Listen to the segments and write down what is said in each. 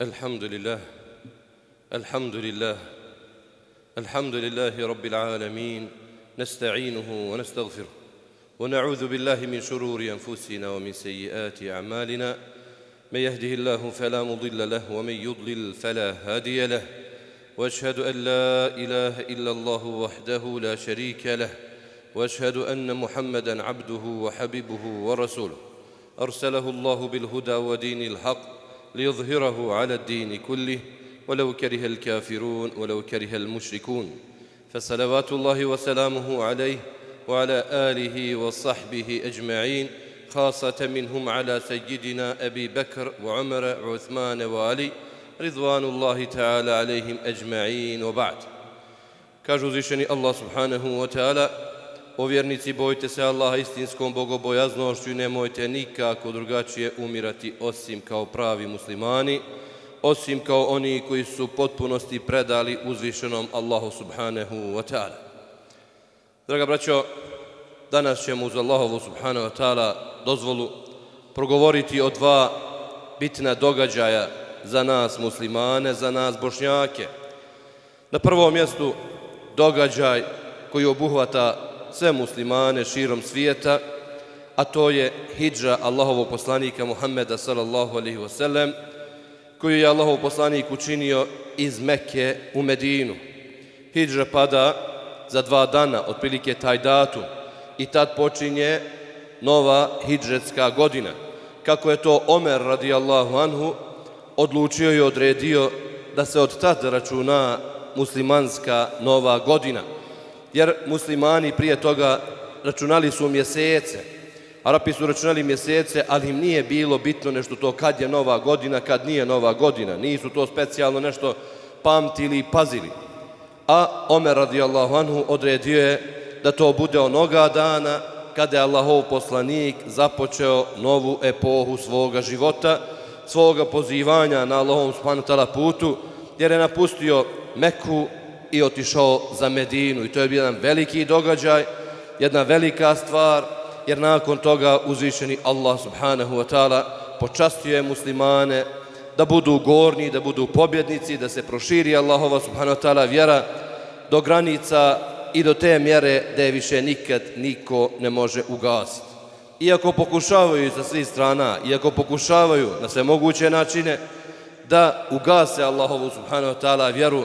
الحمد لله الحمد لله الحمد لله رب العالمين نستعينه ونستغفره ونعوذ بالله من شرور أنفسنا ومن سيئات أعمالنا من يهده الله فلا مضل له ومن يضلل فلا هادي له وأشهد أن لا إله إلا الله وحده لا شريك له وأشهد أن محمدًا عبده وحبيبه ورسوله أرسله الله بالهدى ودين الحق ليظهره على الدين كله ولو كره الكافرون ولو كره المشركون فصلوات الله وسلامه عليه وعلى آله وصحبه أجمعين خاصة منهم على سيدنا أبي بكر وعمر وعثمان وعلي رضوان الله تعالى عليهم أجمعين وبعد. Kažu uzvišeni Allah subhanahu wa ta'ala: O vjernici, bojte se Allaha istinskom bogobojaznošću i nemojte nikako drugačije umirati osim kao pravi muslimani, osim kao oni koji su potpunosti predali uzvišenom Allahu subhanahu wa ta'ala. Draga braćo, danas ćemo uz Allahovu subhanahu wa ta'ala dozvolu progovoriti o dva bitna događaja za nas muslimane, za nas Bošnjake. Na prvom mjestu događaj koji obuhvata sve muslimane širom svijeta, a to je hidža Allahovog poslanika Muhammeda sallallahu alaihi wasallam, koju je Allahov poslanik učinio iz Mekke u Medinu. Hidža pada za 2 dana, otprilike taj datum, i tad počinje nova hidžetska godina. Kako je to Omer radijallahu anhu odlučio i odredio da se od tada računa muslimanska nova godina. Jer muslimani prije toga računali su mjesece. Arapi su računali mjesece, ali im nije bilo bitno nešto to kad je nova godina, kad nije nova godina. Nisu to specijalno nešto pamtili i pazili. A Omer radijallahu anhu odredio je da to bude onoga dana kada je Allahov poslanik započeo novu epohu svoga života, svoga pozivanja na Allahovom subhanahu wa ta'ala putu, jer je napustio Meku i otišao za Medinu. I to je bio jedan veliki događaj, jedna velika stvar, jer nakon toga uzvišeni Allah subhanahu wa ta'ala počastio je muslimane da budu gorni, da budu pobjednici, da se proširi Allahova subhanahu wa ta'ala vjera do granica i do te mjere da je više nikad niko ne može ugasiti. Iako pokušavaju sa svih strana, iako pokušavaju na sve moguće načine da ugase Allahovu subhanahu wa ta'ala vjeru,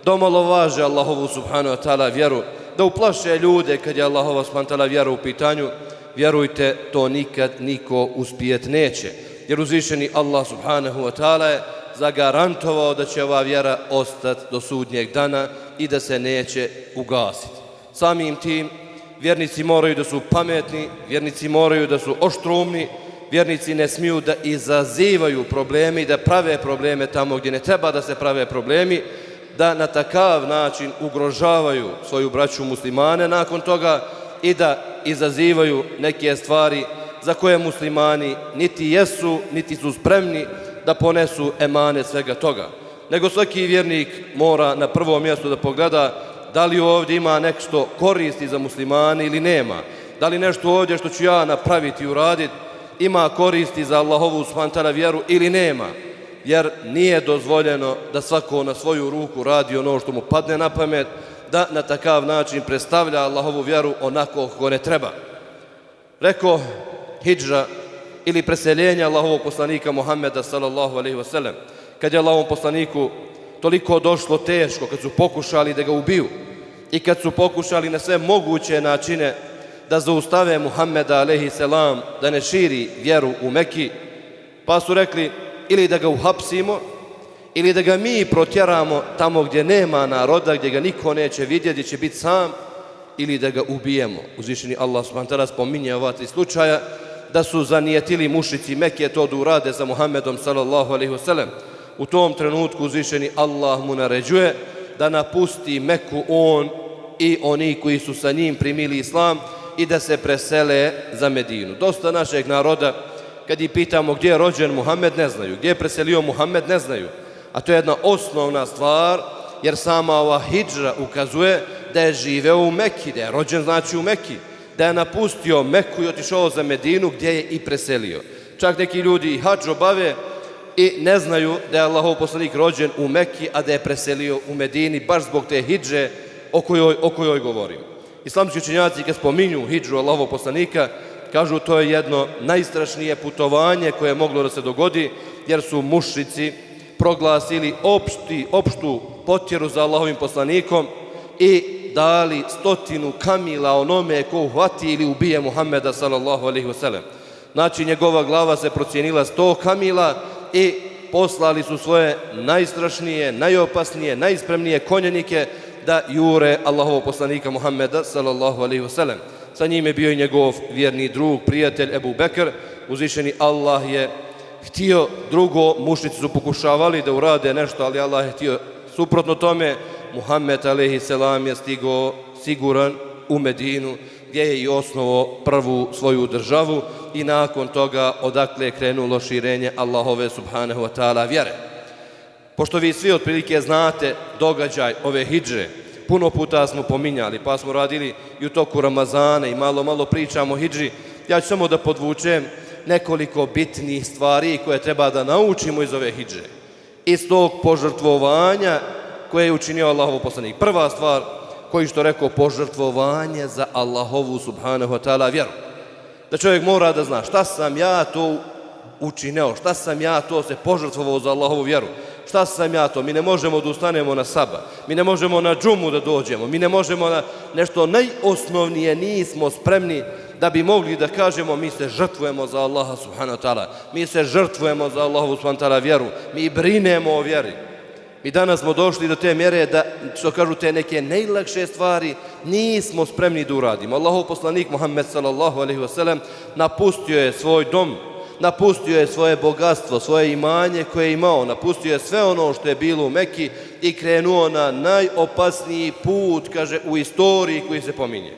da omalovaže Allahovu subhanahu wa ta'ala vjeru, da uplaše ljude kad je Allahova subhanahu wa ta'ala vjera u pitanju, vjerujte, to nikad niko uspijet neće. Jer uzvišeni Allah subhanahu wa ta'ala je zagarantovao da će ova vjera ostati do sudnjeg dana i da se neće ugasiti. Samim tim, vjernici moraju da su pametni, vjernici moraju da su oštroumni, vjernici ne smiju da izazivaju problemi, da prave probleme tamo gdje ne treba da se prave problemi, da na takav način ugrožavaju svoju braću muslimane nakon toga i da izazivaju neke stvari za koje muslimani niti jesu, niti su spremni da ponesu emanet svega toga. Nego svaki vjernik mora na prvom mjestu da pogleda da li ovdje ima nešto koristi za muslimane ili nema. Da li nešto ovdje što ću ja napraviti i uraditi ima koristi za Allahovu subhanahu wa ta'ala vjeru ili nema. Jer nije dozvoljeno da svako na svoju ruku radi ono što mu padne na pamet, da na takav način predstavlja Allahovu vjeru onako kako ne treba. Rekao, hidža ili preseljenje Allahovog poslanika Muhammeda sallallahu alaihi wasallam, kad je Allahovom poslaniku toliko došlo teško, kad su pokušali da ga ubiju i kad su pokušali na sve moguće načine da zaustave Muhammeda alaihi selam da ne širi vjeru u Meki, pa su rekli ili da ga uhapsimo, ili da ga mi protjeramo tamo gdje nema naroda, gdje ga niko neće vidjeti, će biti sam, ili da ga ubijemo. Uzvišeni Allah subhanahu wa ta'ala spominje ova 3 slučaja da su zanijetili mušici Mekke to da urade sa Muhammedom sallallahu alaihi wasallam. U tom trenutku uzvišeni Allah mu naređuje da napusti Meku on i oni koji su sa njim primili islam i da se presele za Medinu. Dosta našeg naroda, kad ih pitamo gdje je rođen Muhammed, ne znaju. Gdje je preselio Muhammed, ne znaju. A to je jedna osnovna stvar, jer sama ova hidža ukazuje da je živeo u Meki, da je rođen znači u Meki, da je napustio Meku i otišao za Medinu gdje je i preselio. Čak neki ljudi i hadž obave i ne znaju da je Allahov poslanik rođen u Mekki, a da je preselio u Medini, baš zbog te hidže o kojoj govorim. Islamski učenjaci kad spominju hidžu Allahovog poslanika, kažu to je jedno najstrašnije putovanje koje je moglo da se dogodi, jer su mušrici proglasili opštu potjeru za Allahovim poslanikom i dali 100 kamila onome ko uhvati ili ubije Muhammeda sallallahu alejhi ve sellem. Znači njegova glava se procijenila 100 kamila i poslali su svoje najstrašnije, najopasnije, najspremnije konjenike da jure Allahovog poslanika Muhammeda sallallahu alejhi ve sellem. Sa njim je bio i njegov vjerni drug, prijatelj Ebu Bekr. Uzvišeni Allah je htio drugo, mušnici su pokušavali da urade nešto, ali Allah je htio suprotno tome. Muhammed alejhi selam je stigao siguran u Medinu, gdje je i osnovao prvu svoju državu i nakon toga odakle je krenulo širenje Allahove subhanahu wa ta'ala vjere. Pošto vi svi otprilike znate događaj ove hidže, puno puta smo pominjali, pa smo radili i u toku Ramazana i malo pričamo o hidži, ja ću samo da podvučem nekoliko bitnih stvari koje treba da naučimo iz ove hidže, iz tog požrtvovanja koje je učinio Allahov poslanik. Prva stvar, koji što rekao, požrtvovanje za Allahovu subhanahu wa ta'ala vjeru. Da čovjek mora da zna šta sam ja to učinio, šta sam ja to se požrtvovao za Allahovu vjeru, šta sam ja to. Mi ne možemo da ustanemo na saba, mi ne možemo na džumu da dođemo, mi ne možemo na nešto najosnovnije, nismo spremni da bi mogli da kažemo mi se žrtvujemo za Allaha subhanahu wa ta'ala, mi se žrtvujemo za Allahovu subhanahu wa ta'ala vjeru, mi brinemo o vjeri. Mi danas smo došli do te mjere da, što kažu, te neke najlakše stvari nismo spremni da uradimo. Allahov poslanik Muhammed sallallahu alejhi ve sellem napustio je svoj dom, napustio je svoje bogatstvo, svoje imanje koje je imao, napustio je sve ono što je bilo u Mekki i krenuo na najopasniji put, kaže, u istoriji koji se pominje.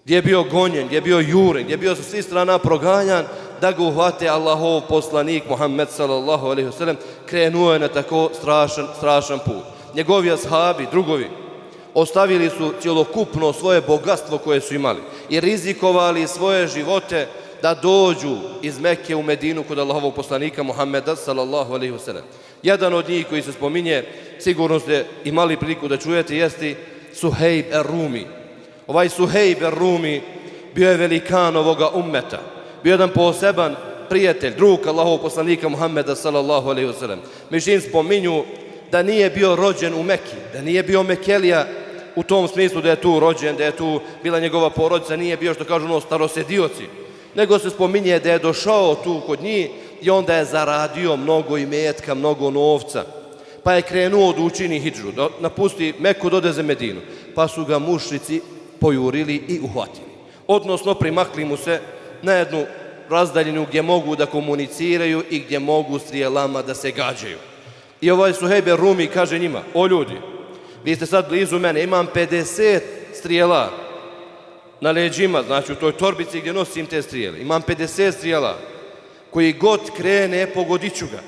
Gdje je bio gonjen, gdje je bio juren, gdje je bio sa svih strana proganjan, da ga uhvate Allahov poslanik Muhammed sallallahu alejhi ve sellem, krenuo je na tako strašan put. Njegovi ashabi, drugovi, ostavili su cjelokupno svoje bogatstvo koje su imali i rizikovali svoje živote da dođu iz Mekke u Medinu kod Allahovog poslanika Muhammeda sallallahu alejhi ve sellem. Jedan od njih koji se spominje, sigurno ste imali priliku da čujete, jeste Suhejb er-Rumi. Ovaj Suhejb er-Rumi bio je velikan ovoga ummeta, bio jedan poseban prijatelj, drug Allahovog poslanika Muhammeda sallallahu alejhi ve sellem. Međutim, spominju da nije bio rođen u Mekki, da nije bio Mekelija u tom smislu da je tu rođen, da je tu bila njegova porodica, nije bio, što kažu, starosedioci, nego se spominje da je došao tu kod njih i onda je zaradio mnogo imetka, mnogo novca, pa je krenuo da učini hidžu, da napusti Meku, da ode za Medinu, pa su ga mušrici pojurili i uhvatili. Odnosno, primakli mu se na jednu razdaljinu gdje mogu da komuniciraju i gdje mogu strijelama da se gađaju. I ovaj Suhejb er-Rumi kaže njima: o ljudi, vi ste sad blizu mene, imam 50 strijela na leđima, znači u toj torbici gdje nosim te strijele, imam 50 strijela, koji god krene pogodit ću ga,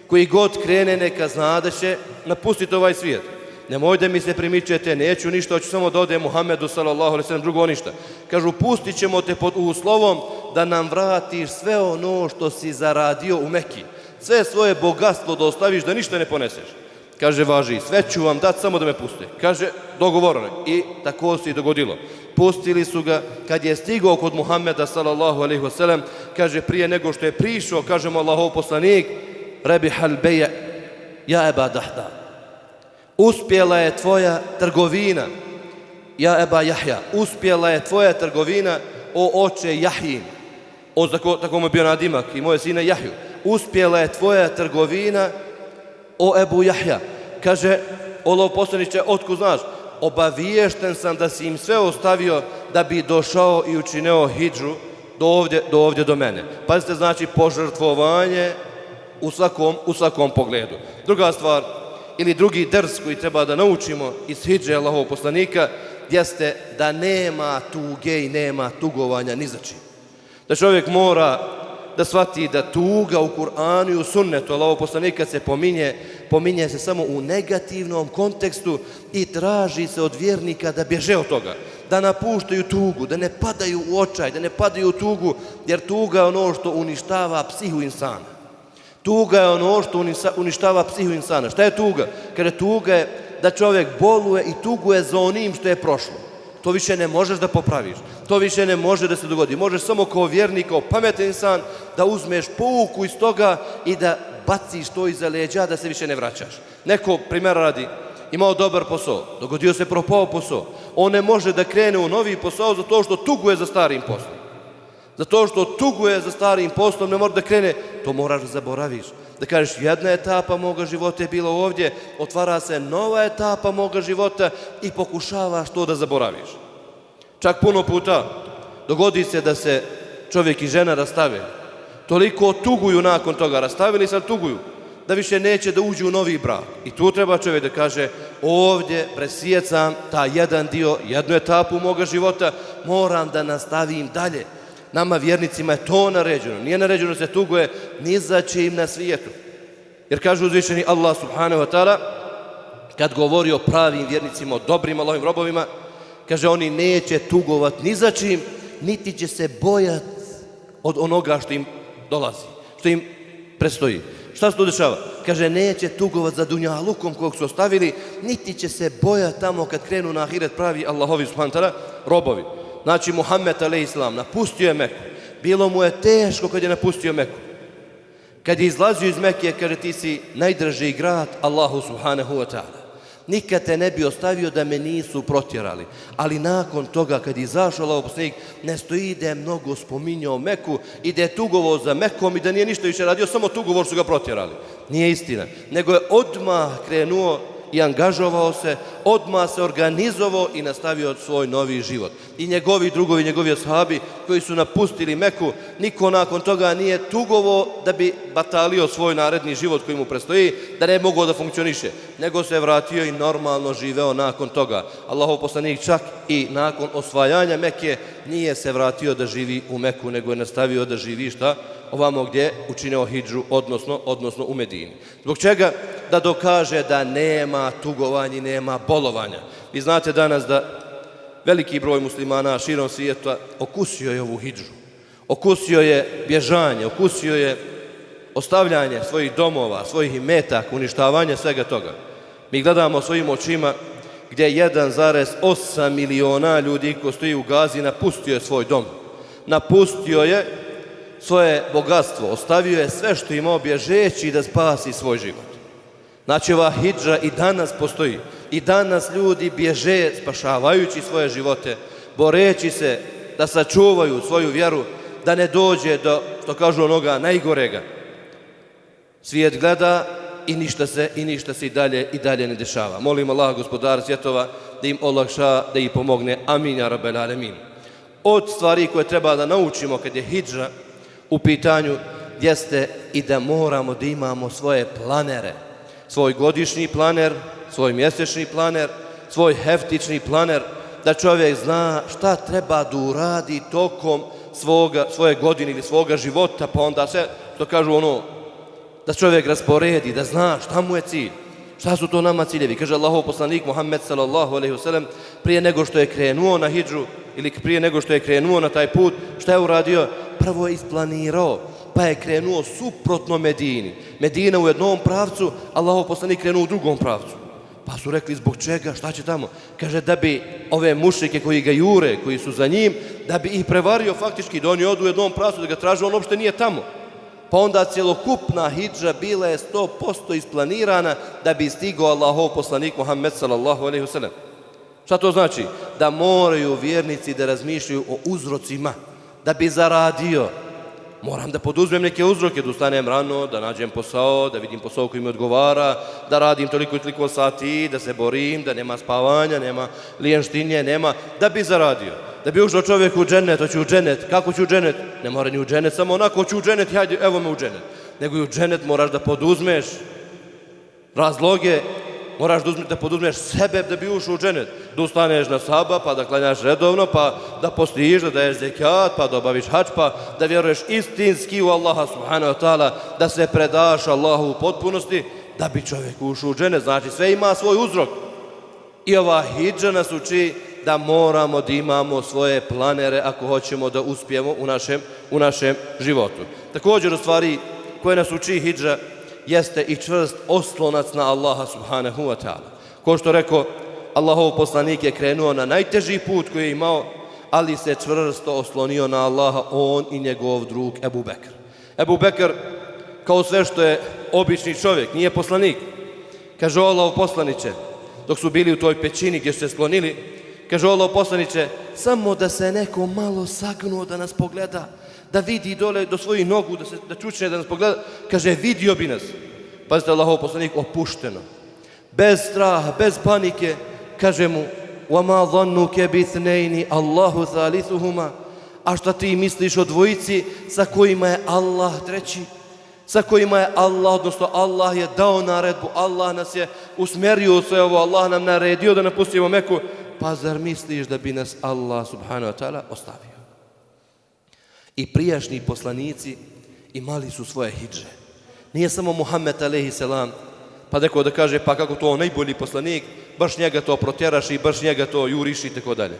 koji god krene neka zna da će napustiti ovaj svijet. Nemoj da mi se primičete, neću ništa, hoću samo da ode Muhammedu sallallahu alejhi ve sellem, drugo ništa. Kažu, pustit ćemo te pod uslovom da nam vratiš sve ono što si zaradio u Mekki, sve svoje bogatstvo da ostaviš, da ništa ne poneseš. Kaže, važi, sve ću vam dati, samo da me puste. Kaže, dogovoreno. I tako se i dogodilo. Pustili su ga. Kad je stigao kod Muhammeda sallallahu alejhi ve sellem, kaže, prije nego što je prišao, kažemo Allahov poslanik, rebihal beja ja Eba Dahda, uspjela je tvoja trgovina, ja Eba Jahja, uspjela je tvoja trgovina, o oče Jahjin, tako mu je bio nadimak, i moje sine Jahju, uspjela je tvoja trgovina, o Ebu Jahja. Kaže, Allahov poslaniče, otkud znaš? Obaviješten sam da si im sve ostavio da bi došao i učinio hidžu do ovdje do mene. Pazite, znači požrtvovanje u svakom pogledu. Druga stvar, ili drugi ders koji treba da naučimo iz hidže Allahovog poslanika, jeste da nema tuge i nema tugovanja ni za čim. Da čovjek mora da shvati da tuga u Kur'anu i u sunnetu Allahovog poslanika se pominje se samo u negativnom kontekstu i traži se od vjernika da bježe od toga, da napuštaju tugu, da ne padaju u očaj, da ne padaju u tugu, jer tuga je ono što uništava psihu insana. Tuga je ono što uništava psihu insana. Šta je tuga? Kaže, tuga je da čovjek boluje i tuguje za onim što je prošlo. To više ne možeš da popraviš. To više ne može da se dogodi. Možeš samo kao vjernik, kao pametan insan da uzmeš pouku iz toga i da baciš to iza leđa, da se više ne vraćaš. Neko, primjer radi, imao dobar posao, dogodio se propao posao. On ne može da krene u novi posao zato što tuguje za starim poslom. Zato što tuguje za starim poslom, ne može da krene, to moraš da zaboraviš. Da kažeš, jedna etapa moga života je bila ovdje, otvara se nova etapa moga života i pokušavaš to da zaboraviš. Čak puno puta dogodi se da se čovjek i žena rastave. Toliko tuguju nakon toga, rastavili se, tuguju, da više neće da uđu u novi brak. I tu treba čovjek da kaže, ovdje presijecam ta jedan dio, jednu etapu moga života, moram da nastavim dalje. Nama vjernicima je to naređeno. Nije naređeno da se tuguje ni za čim na svijetu. Jer kaže uzvišeni Allah subhanahu wa ta'ala, kad govori o pravim vjernicima, o dobrim Allahovim robovima, kaže, oni neće tugovat ni za čim, niti će se bojati od onoga što im dolazi, što im predstoji. Šta se to dešava? Kaže, neće tugovat za dunjalukom kog su ostavili, niti će se bojati tamo kad krenu na ahiret pravi Allahovi subhanahu wa ta'ala robovi. Znači, Muhammed a.s. napustio je Meku. Bilo mu je teško kad je napustio Meku. Kad je izlazio iz Mekije, kaže, ti si najdraži grad Allahu subhanahu wa ta'ala. Nikad te ne bi ostavio da me nisu protjerali. Ali nakon toga, kad je izašao Allahov poslanik, ne stoji da je mnogo spominjao Meku i da je tugovao za Mekom i da nije ništa više radio, samo tugovor su ga protjerali. Nije istina. Nego je odmah krenuo i angažovao se, odmah se organizovao i nastavio svoj novi život. I njegovi drugovi, njegovi ashabi koji su napustili Meku, niko nakon toga nije tugovao da bi batalio svoj naredni život koji mu predstoji, da ne mogao da funkcioniše, nego se vratio i normalno živeo nakon toga. Allahov poslanik čak i nakon osvajanja Meke nije se vratio da živi u Meku, nego je nastavio da živi šta? Ovamo gdje učinio hidžu, odnosno u Medini. Zbog čega? Da dokaže da nema tugovanja, nema bolovanja. Vi znate danas da veliki broj muslimana širom svijeta okusio je ovu hidžu. Okusio je bježanje, okusio je ostavljanje svojih domova, svojih imetaka, uništavanje svega toga. Mi gledamo svojim očima gdje 1,8 miliona ljudi koji stoji u Gazi napustio je svoj dom. Napustio je svoje bogatstvo, ostavio je sve što imao bježeći da spasi svoj život. Znači, ova hidža i danas postoji. I danas ljudi bježe spašavajući svoje živote, boreći se da sačuvaju svoju vjeru, da ne dođe do, što kažu, onoga najgorega. Svijet gleda i ništa se i dalje ne dešava. Molim Allah, gospodara svjetova, da im olakša, da ih pomogne. Amin, ja rabbel alemin. Od stvari koje treba da naučimo kad je hidža u pitanju jeste i da moramo da imamo svoje planere. Svoj godišnji planer, svoj mjesečni planer, svoj heftični planer, da čovjek zna šta treba da uradi tokom svoje godine ili svoga života, pa onda sve, što kažu ono, da čovjek rasporedi, da zna šta mu je cilj. Šta su to nama ciljevi? Kaže Allahov poslanik Muhammed sallallahu alejhi ve sellem, prije nego što je krenuo na hidžu ili prije nego što je krenuo na taj put, šta je uradio? Prvo je isplanirao, pa je krenuo suprotno Medini. Medina u jednom pravcu, Allahov poslanik krenuo u drugom pravcu. Pa su rekli, zbog čega, šta će tamo? Kaže, da bi ove mušrike koji ga jure, koji su za njim, da bi ih prevario faktički, da oni odu u jednom pravcu, da ga traže, on uopšte nije tamo. Pa onda cjelokupna hidža bila je 100% isplanirana da bi stigao Allahov poslanik Muhammed sallallahu alejhi ve sellem. Šta to znači? Da moraju vjernici da razmišljaju o uzrocima. Da bi zaradio, moram da poduzmem neke uzroke, da ustanem rano, da nađem posao, da vidim posao koji mi odgovara, da radim toliko i toliko sati, da se borim, da nema spavanja, nema lijenštinje, nema, da bi zaradio. Da bi ušao čovjek u džennet, hoće u džennet. Kako će u džennet? Ne mora ni u džennet, samo onako hoće u džennet, hajde, evo me u džennet. Nego i u džennet moraš da poduzmeš razloge, moraš da poduzmeš sebe da bi ušao u džennet. Da ustaneš na sabah, pa da klanjaš redovno, pa da postiš, da daješ zekat, pa da obaviš hadž, pa da vjeruješ istinski u Allaha subhanahu wa ta'ala, da se predaš Allahu u potpunosti, da bi čovjek ušao u džennet. Znači, sve ima svoj uzrok. I ova hidža nas uči da moramo da imamo svoje planere ako hoćemo da uspijemo u našem životu. Također, u stvari koje nas uči hidža jeste i čvrst oslonac na Allaha subhanahu wa ta'ala. Ko što rekao, Allahov poslanik je krenuo na najteži put koji je imao, ali se čvrsto oslonio na Allaha, on i njegov drug Ebu Bekr. Ebu Bekr, kao sve što je obični čovjek, nije poslanik. Kaže, Allahov poslaniće, dok su bili u toj pećini gdje su se sklonili, kaže, Allahov poslaniće, samo da se neko malo sagnuo da nas pogleda, da vidi dole do svojih nogu, da čučne da nas pogleda, kaže, vidio bi nas. Pazite, Allahov poslanik opušteno, bez straha, bez panike, kaže mu, وَمَا ظَنُّكَ بِثْنَيْنِ اللَّهُ ثَالِثُهُمَا. A šta ti misliš o dvojici sa kojima je Allah treći? Sa kojima je Allah, odnosno Allah je dao naredbu, Allah nas je usmjerio u sve ovo, Allah nam naredio da napustimo Meku, pa zar misliš da bi nas Allah subhanahu wa ta'ala ostavio? I prijašnji poslanici imali su svoje hidže. Nije samo Muhammed alejhi selam, pa neko da kaže, pa kako to najbolji poslanik, baš njega to protjeraš i baš njega to juriš i tako dalje.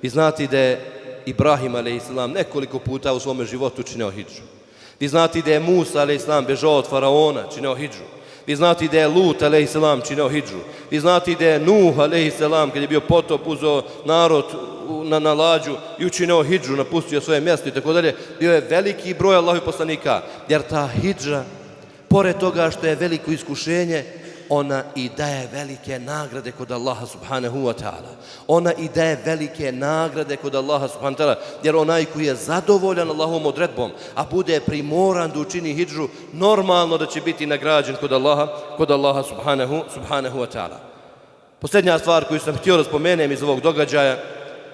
Vi znate da je Ibrahim alejhi selam nekoliko puta u svome životu činio hidžu. Vi znate da je Musa alejhi selam bežao od faraona, činio hidžu. Vi znate da je Lut alejhi selam činio hidžu. Vi znate da je Nuh alejhi selam kad je bio potop uzeo narod na lađu i učinio hidžu, napustio svoje mjesto i tako dalje. Bio je veliki broj Allahovih poslanika, jer ta hidža, pored toga što je veliko iskušenje, ona i daje velike nagrade kod Allaha subhanahu wa ta'ala. Ona i daje velike nagrade kod Allaha subhanahu wa ta'ala, jer onaj koji je zadovoljan Allahovom odredbom, a bude primoran da učini hidžu, normalno da će biti nagrađen kod Allaha subhanahu wa ta'ala. Posljednja stvar koju sam htio da spomenem iz ovog događaja,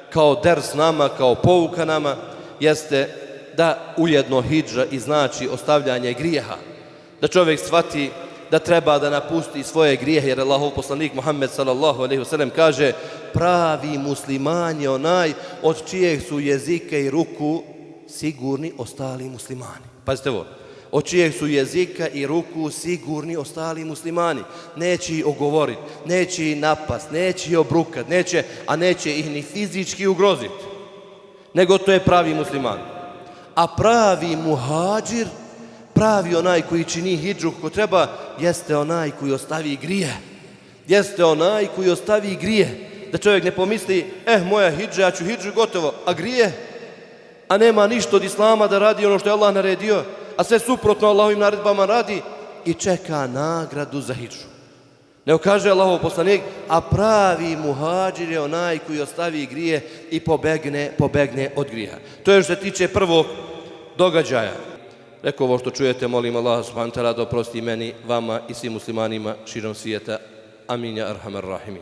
kao ders nama, kao pouka nama, jeste da ujedno hidža i znači ostavljanje grijeha. Da čovjek shvati da treba da napusti svoje grijehe, jer Allahov poslanik Muhammed sallallahu alejhi ve sellem kaže, pravi musliman je onaj od čijeg su jezika i ruku sigurni ostali muslimani. Pazite ovo, od čijeg su jezika i ruku sigurni ostali muslimani. Neće ih ogovoriti, neće ih napast, neće ih obrukat, neće ih ni fizički ugroziti, nego to je pravi musliman. A pravi muhađir, pravi onaj koji čini hidžu kako treba, jeste onaj koji ostavi grije. Jeste onaj koji ostavi grije. Da čovjek ne pomisli, moja hidža, ja ću hidžu gotovo, a grije? A nema ništa od islama da radi ono što je Allah naredio, a sve suprotno Allahovim naredbama radi i čeka nagradu za hidžu. Nego kaže Allahov poslanik, a pravi muhađir je onaj koji ostavi grije i pobegne od grijeha. To je što se tiče prvog događaja. Rekao ovo što čujete, molim Allah subhanahu wa ta'ala da oprosti meni, vama i svim muslimanima širom svijeta. Amin ja arhamar rahimin.